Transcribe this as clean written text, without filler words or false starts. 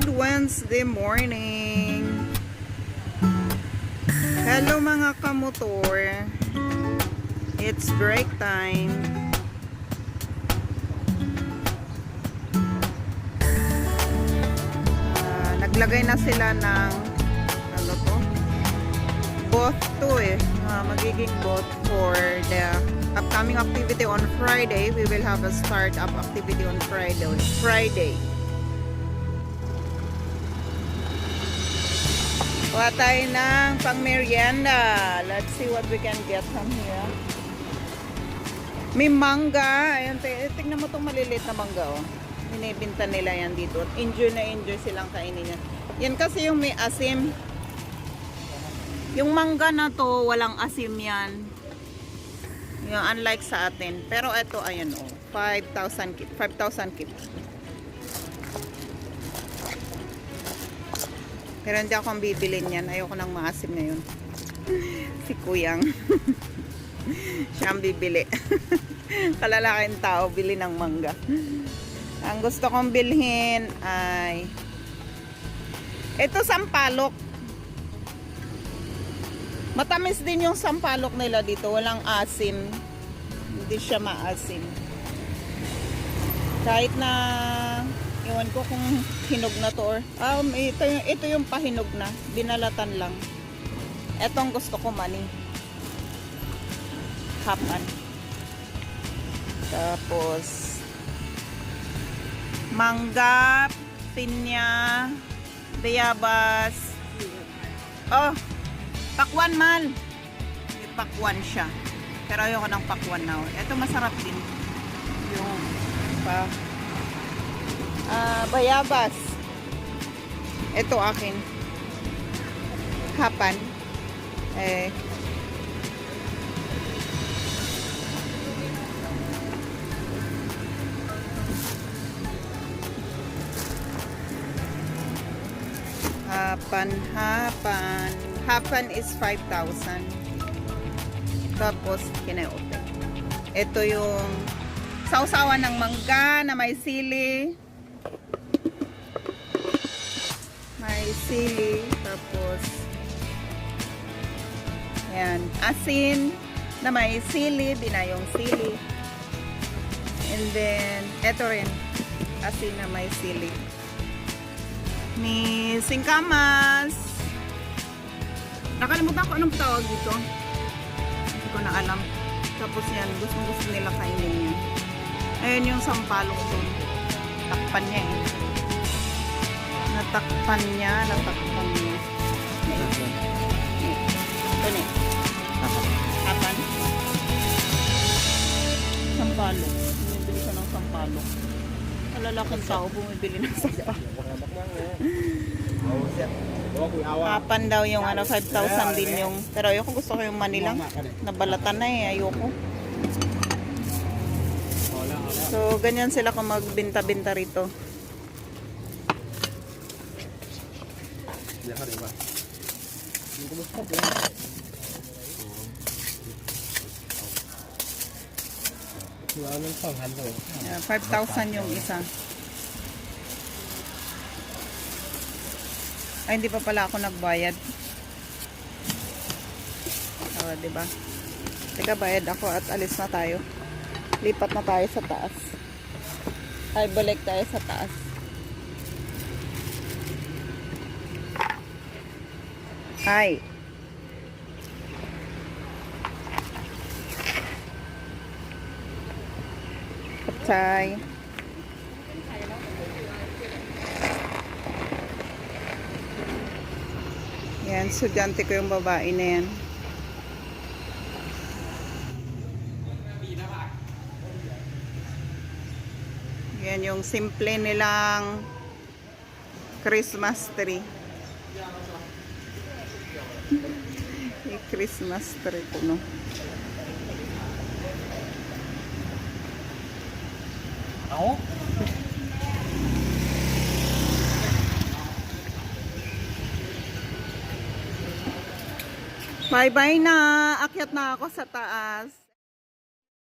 Good Wednesday morning. Hello mga kamotor. It's break time. Naglagay na sila ng ano to? Both to magiging both for the upcoming activity on Friday. We will have a start-up activity on Friday. Kuha tayo ng pang merienda. Let's see what we can get from here. May mangga. Ayan, tignan mo itong maliliit na mangga. Oh. Binibinta nila yan dito. Enjoy na enjoy silang kainin yan. Yan kasi yung may asim. Yung mangga na to, walang asim yan. Yung unlike sa atin. Pero ito, ayan o. 5,000 kip. 5,000 kip. Pero hindi akong bibilin yan. Ayoko nang maasim ngayon. Si Kuyang. Siya ang bibili. Kalalaking tao, bili ng mangga. Ang gusto kong bilhin ay ito, sampalok. Matamis din yung sampalok nila dito. Walang asim. Hindi siya maasim. Kahit na iwan ko kung hinog na to or ito yung pahinog na. Binalatan lang. Etong gusto ko mani. Hapan. Tapos mangga, pinya, bayabas. Oh, pakwan mal. May pakwan siya. Pero ayoko ng pakwan now. Ito masarap din. Yung bayabas. Ito akin. Hapan. Hapan is 5,000. Tapos kinaote. Ito yung sausawan ng mangga na may sili. Tapos yan, asin na may sili, binayong sili. And then ito rin, asin na may sili. Ni singkamas. Nakalimutan ko anong tawag dito. Hindi ko na alam. Tapos yan, gusto nila kainin yan. Ayun yung sampalok doon. Takpan niya eh. Natakpan niya. Ito na eh. Tapan. Sampalok. Bumibili ko ng sampalok. Kalalaking tao bumibili ng sampalok. Kapan daw yung 5,000 din yung, pero ayoko, gusto ko yung Manila nabalatan na eh, ayoko. So ganyan sila kung magbinta-binta rito. Yeah, 5,000 yung isa. Ay, hindi pa pala ako nagbayad. Diba? Teka, bayad ako at alis na tayo. Lipat na tayo sa taas. Ay, balik tayo sa taas. Hi. Patay. Yan, estudyante ko yung babae na yan. Yan yung simple nilang Christmas tree. Yung Christmas tree ko, no? Ako? Bye-bye na. Akyat na ako sa taas.